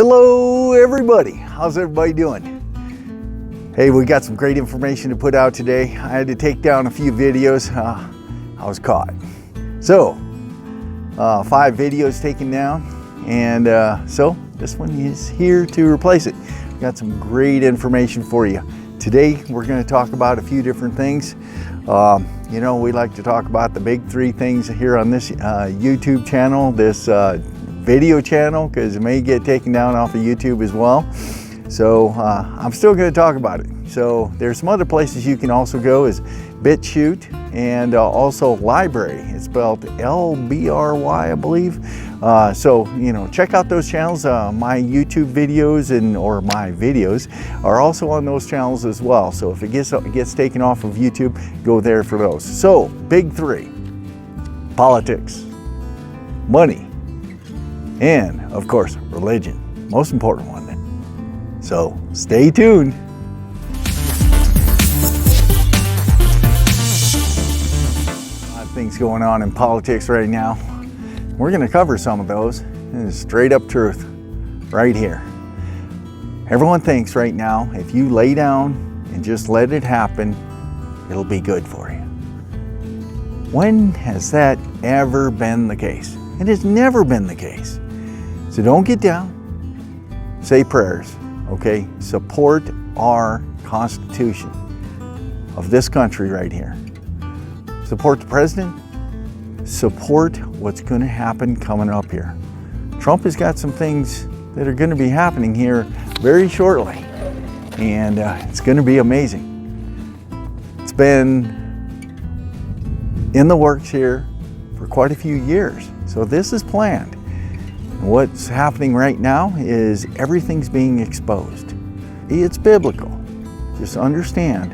Hello everybody, how's everybody doing? Hey, we got some great information to put out today. I had to take down a few videos. I was caught. So, 5 videos taken down, and so this one is here to replace it. Got some great information for you. Today we're going to talk about a few different things. You know, we like to talk about the big 3 things here on this YouTube channel, this video channel, because it may get taken down off of YouTube as well. So I'm still going to talk about it. So there's some other places you can also go, is BitChute and also Library. It's spelled L-B-R-Y, I believe. So, you know, check out those channels. My YouTube videos or my videos are also on those channels as well. So if it gets taken off of YouTube, go there for those. So, big 3: politics, money, and of course, religion. Most important one. So stay tuned. A lot of things going on in politics right now. We're going to cover some of those. This is straight up truth right here. Everyone thinks right now, if you lay down and just let it happen, it'll be good for you. When has that ever been the case? It has never been the case. So don't get down. Say prayers, okay? Support our Constitution of this country right here. Support the president. Support what's going to happen coming up here. Trump has got some things that are going to be happening here very shortly, and it's going to be amazing. It's been in the works here for quite a few years, so this is planned. What's happening right now is everything's being exposed. It's biblical. Just understand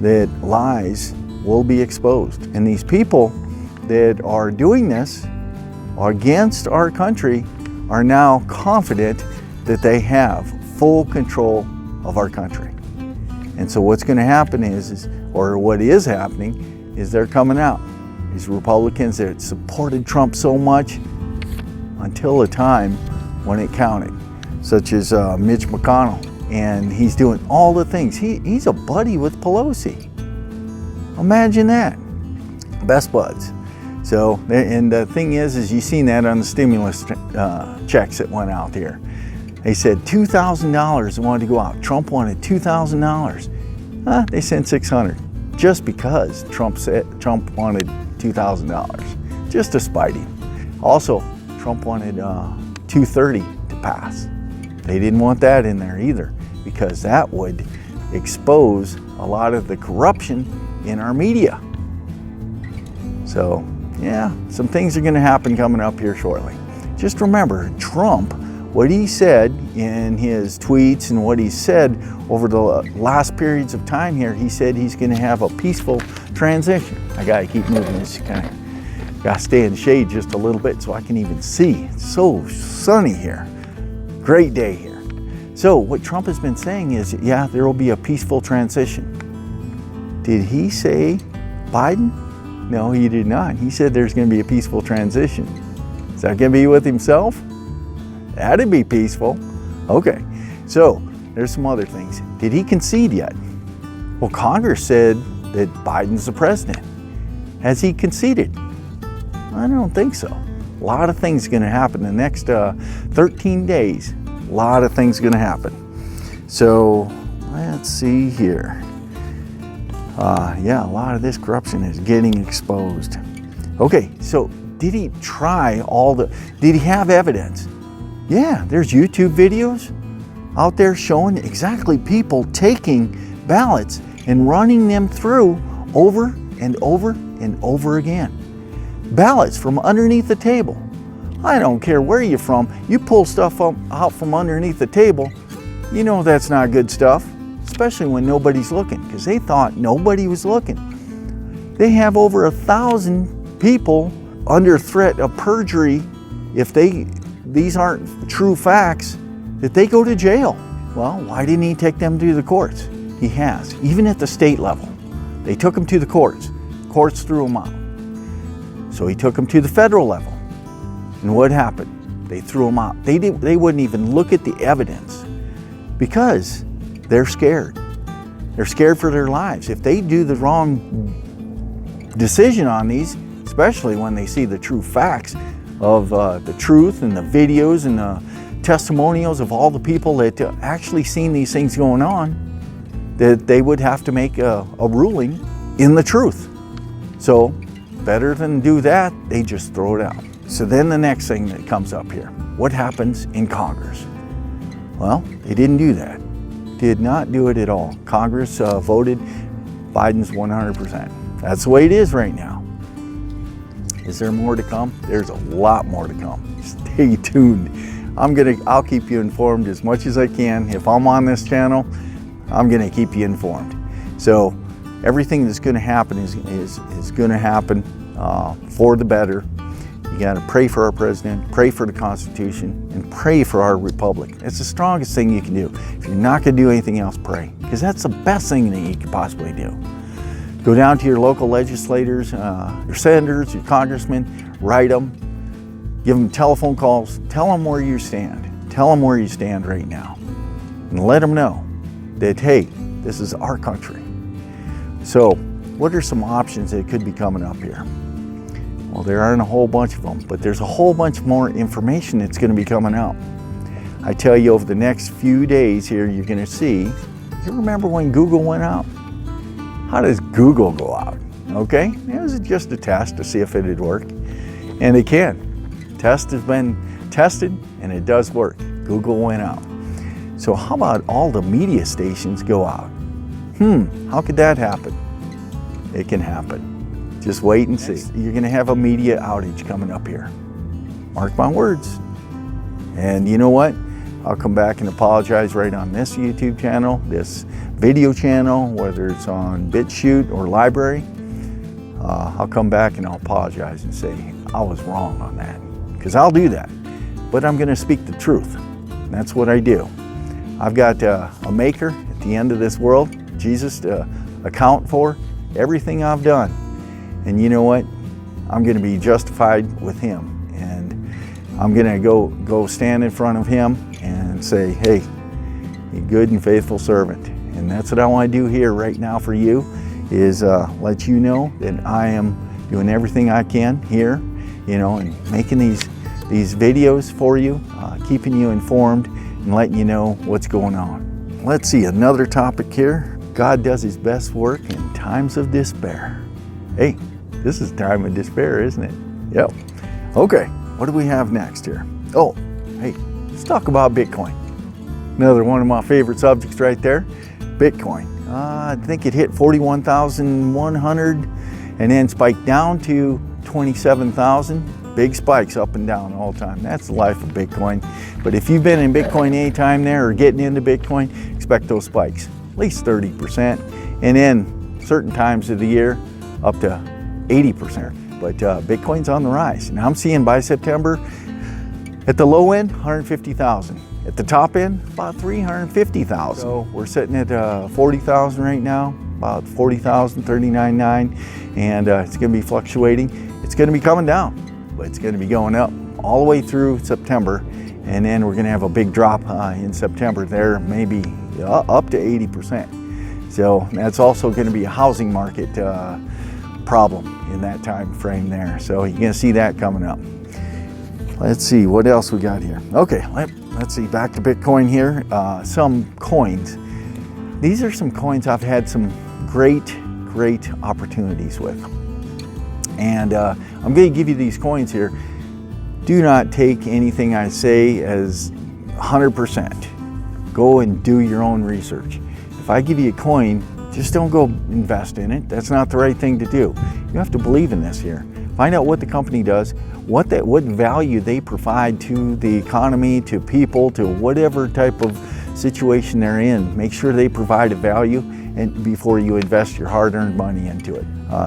that lies will be exposed. And these people that are doing this against our country are now confident that they have full control of our country. And so what's going to happen or what is happening, is they're coming out. These Republicans that supported Trump so much, until a time when it counted, such as Mitch McConnell, and he's doing all the things. He's a buddy with Pelosi. Imagine that, best buds. So, and the thing is you've seen that on the stimulus checks that went out here. They said $2,000 wanted to go out. Trump wanted $2,000. They sent $600, just because Trump wanted $2,000, just to spite him. Also, Trump wanted 230 to pass. They didn't want that in there either, because that would expose a lot of the corruption in our media. So, yeah, some things are going to happen coming up here shortly. Just remember, Trump, what he said in his tweets and what he said over the last periods of time here, he said he's going to have a peaceful transition. I got to keep moving this kind of. Got to stay in the shade just a little bit so I can even see. It's so sunny here. Great day here. So what Trump has been saying is, yeah, there will be a peaceful transition. Did he say Biden? No, he did not. He said there's going to be a peaceful transition. Is that going to be with himself? That'd be peaceful. Okay, so there's some other things. Did he concede yet? Well, Congress said that Biden's the president. Has he conceded? I don't think so. A lot of things are going to happen in the next 13 days. A lot of things are going to happen. So let's see here. Yeah, a lot of this corruption is getting exposed. Okay, so did he did he have evidence? Yeah, there's YouTube videos out there showing exactly people taking ballots and running them through over and over and over again. Ballots from underneath the table. I don't care where you're from, you pull stuff out from underneath the table, you know that's not good stuff, especially when nobody's looking, because they thought nobody was looking. They have over 1,000 people under threat of perjury if these aren't true facts, that they go to jail. Well, why didn't he take them to the courts? He has, even at the state level. They took him to the courts. Courts threw him out. So he took him to the federal level. And what happened? They threw them out. They wouldn't even look at the evidence because they're scared. They're scared for their lives. If they do the wrong decision on these, especially when they see the true facts of the truth and the videos and the testimonials of all the people that actually seen these things going on, that they would have to make a ruling in the truth. So better than do that, they just throw it out. So then the next thing that comes up here, what happens in Congress? Well, they didn't do that. Did not do it at all. Congress voted Biden's 100%. That's the way it is right now. Is there more to come? There's a lot more to come. Stay tuned. I'll keep you informed as much as I can. If I'm on this channel, I'm gonna keep you informed. So everything that's gonna happen is gonna happen for the better. You gotta pray for our president, pray for the Constitution, and pray for our republic. It's the strongest thing you can do. If you're not gonna do anything else, pray, because that's the best thing that you could possibly do. Go down to your local legislators, your senators, your congressmen, write them, give them telephone calls, tell them where you stand. Tell them where you stand right now, and let them know that, hey, this is our country. So what are some options that could be coming up here? Well, there aren't a whole bunch of them, but there's a whole bunch more information that's going to be coming out. I tell you, over the next few days here, you're going to see, you remember when Google went out? How does Google go out? Okay, it was just a test to see if it would work, and it can. Test has been tested, and it does work. Google went out. So how about all the media stations go out? How could that happen? It can happen. Just wait and see. You're gonna have a media outage coming up here. Mark my words. And you know what? I'll come back and apologize right on this YouTube channel, this video channel, whether it's on BitChute or Library. I'll come back and I'll apologize and say, I was wrong on that. Because I'll do that. But I'm gonna speak the truth. That's what I do. I've got a maker at the end of this world, Jesus, to account for everything I've done. And you know what? I'm going to be justified with him. And I'm going to go stand in front of him and say, hey, you good and faithful servant. And that's what I want to do here right now for you, is let you know that I am doing everything I can here, you know, and making these videos for you, keeping you informed and letting you know what's going on. Let's see, another topic here. God does his best work in times of despair. Hey, this is time of despair, isn't it? Yep. Okay, what do we have next here? Oh, hey, let's talk about Bitcoin. Another one of my favorite subjects right there, Bitcoin. I think it hit 41,100 and then spiked down to 27,000. Big spikes up and down all the time. That's the life of Bitcoin. But if you've been in Bitcoin any time there or getting into Bitcoin, expect those spikes, at least 30%. And then certain times of the year, up to 80%. But Bitcoin's on the rise. And I'm seeing by September, at the low end, 150,000. At the top end, about 350,000. So we're sitting at 40,000 right now, about 40,000, 39.9, and it's going to be fluctuating. It's going to be coming down, but it's going to be going up all the way through September, and then we're going to have a big drop in September there, maybe up to 80%. So that's also going to be a housing market problem in that time frame there. So you're going to see that coming up. Let's see what else we got here. Okay, let's see, back to Bitcoin here. Some coins. These are some coins I've had some great opportunities with. And I'm going to give you these coins here. Do not take anything I say as 100%. Go and do your own research. If I give you a coin, just don't go invest in it. That's not the right thing to do. You have to believe in this here. Find out what the company does, what value they provide to the economy, to people, to whatever type of situation they're in. Make sure they provide a value and before you invest your hard-earned money into it.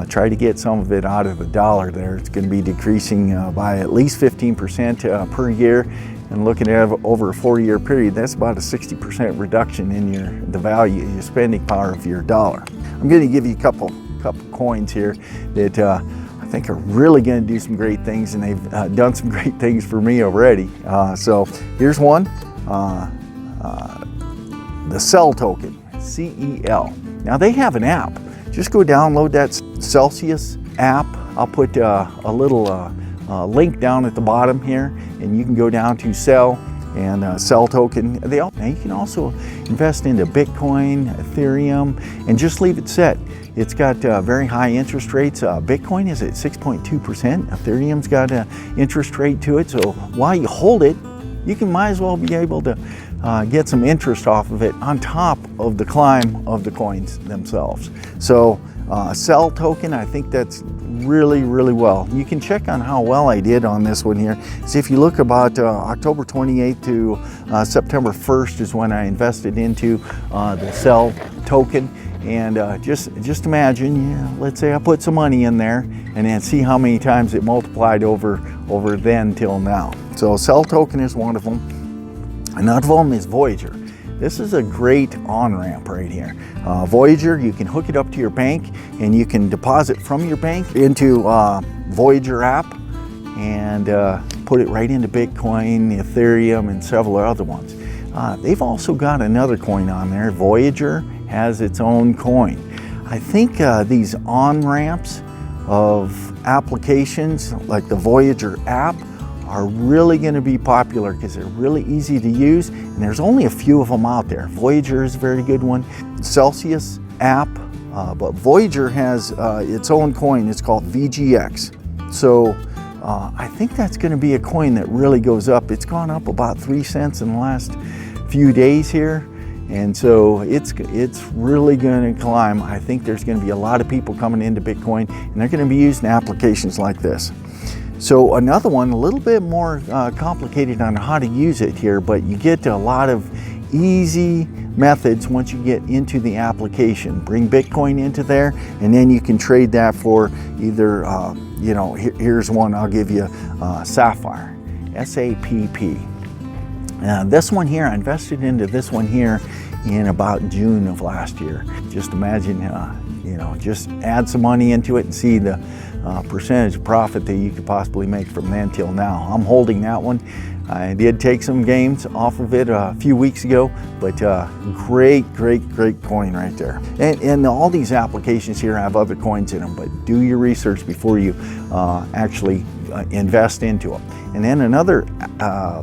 Try to get some of it out of the dollar there. It's going to be decreasing by at least 15% per year. And looking at over a 4-year period, that's about a 60% reduction in the value, your spending power of your dollar. I'm going to give you a couple coins here that I think are really going to do some great things, and they've done some great things for me already. So here's one, the Cel Token, CEL. Now they have an app. Just go download that Celsius app. I'll put a little link down at the bottom here, and you can go down to Cel and Cel Token. Now you can also invest into Bitcoin, Ethereum, and just leave it set. It's got very high interest rates. Bitcoin is at 6.2%. Ethereum's got an interest rate to it. So while you hold it, you might as well be able to get some interest off of it on top of the climb of the coins themselves. So Cel Token, I think that's really well. You can check on how well I did on this one here. See, if you look about October 28th to September 1st is when I invested into the Cel Token. And just imagine, let's say I put some money in there, and then see how many times it multiplied over then till now. So Cel Token is one of them. Another of them is Voyager. This is a great on-ramp right here. Voyager, you can hook it up to your bank, and you can deposit from your bank into Voyager app, and put it right into Bitcoin, Ethereum, and several other ones. They've also got another coin on there. Voyager has its own coin. I think these on-ramps of applications like the Voyager app are really going to be popular because they're really easy to use, and there's only a few of them out there. Voyager is a very good one. Celsius app, but Voyager has its own coin. It's called VGX. So I think that's going to be a coin that really goes up. It's gone up about 3 cents in the last few days here, and so it's really going to climb. I think there's going to be a lot of people coming into Bitcoin, and they're going to be using applications like this. So another one, a little bit more complicated on how to use it here, but you get a lot of easy methods once you get into the application. Bring Bitcoin into there, and then you can trade that for either, here's one I'll give you, Sapphire, SAPP. This one here, I invested into this one here in about June of last year. Just imagine, just add some money into it and see the percentage of profit that you could possibly make from then till now. I'm holding that one. I did take some gains off of it a few weeks ago, but great coin right there. And all these applications here have other coins in them, but do your research before you actually invest into them. And then another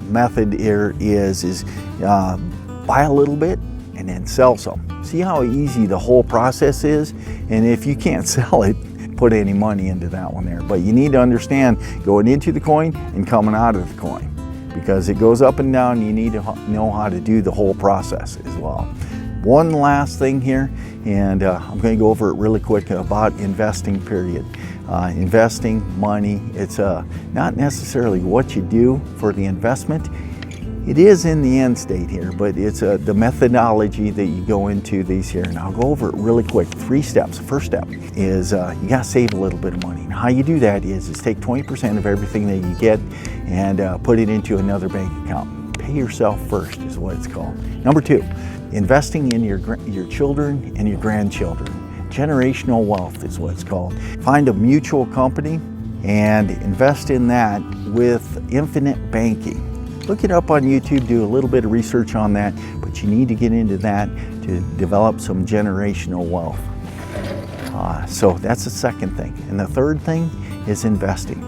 method here is buy a little bit and then sell some. See how easy the whole process is? And if you can't sell it, put any money into that one there. But you need to understand going into the coin and coming out of the coin, because it goes up and down. You need to know how to do the whole process as well. One last thing here, and I'm going to go over it really quick about investing period. Investing money, it's not necessarily what you do for the investment. It is in the end state here, but it's the methodology that you go into these here, and I'll go over it really quick. 3 steps. The first step is you got to save a little bit of money. And how you do that is take 20% of everything that you get and put it into another bank account. Pay yourself first is what it's called. Number 2, investing in your children and your grandchildren. Generational wealth is what it's called. Find a mutual company and invest in that with infinite banking. Look it up on YouTube, do a little bit of research on that, but you need to get into that to develop some generational wealth. So that's the second thing. And the third thing is investing.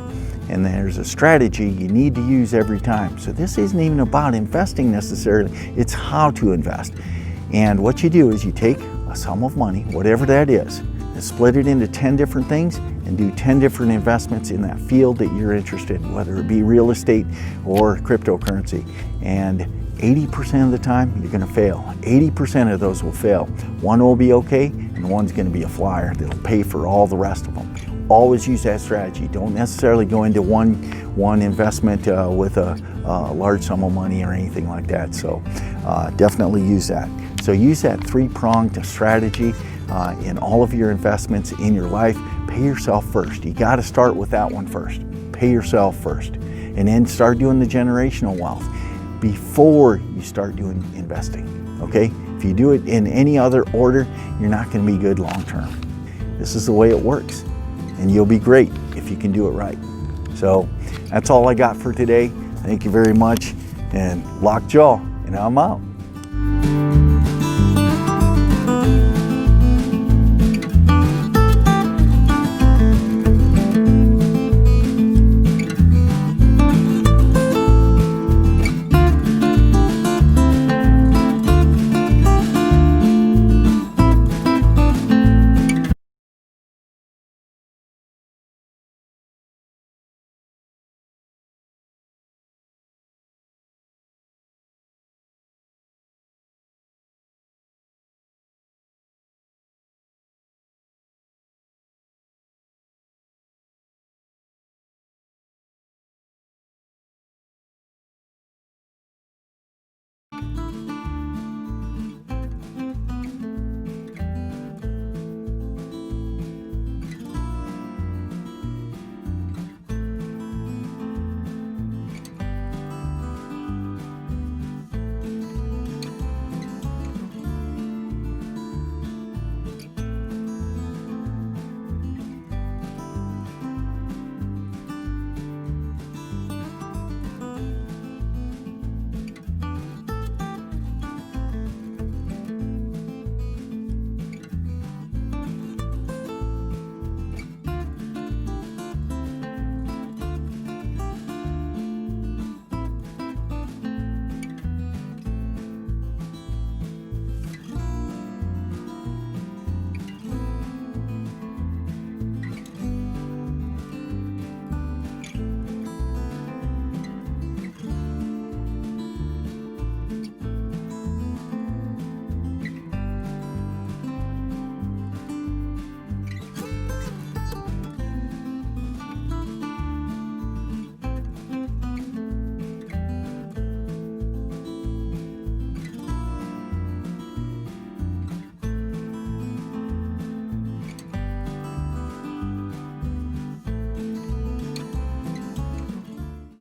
And there's a strategy you need to use every time. So this isn't even about investing necessarily, it's how to invest. And what you do is you take a sum of money, whatever that is, and split it into 10 different things and do 10 different investments in that field that you're interested in, whether it be real estate or cryptocurrency. And 80% of the time, you're going to fail. 80% of those will fail. One will be okay, and one's going to be a flyer that'll pay for all the rest of them. Always use that strategy. Don't necessarily go into one investment with a large sum of money or anything like that. So definitely use that. So use that 3-pronged strategy in all of your investments in your life. Pay yourself first. You got to start with that one first. Pay yourself first. And then start doing the generational wealth before you start doing investing. Okay? If you do it in any other order, you're not going to be good long term. This is the way it works. And you'll be great if if you can do it right. So that's all I got for today. Thank you very much, and lockjaw, and I'm out.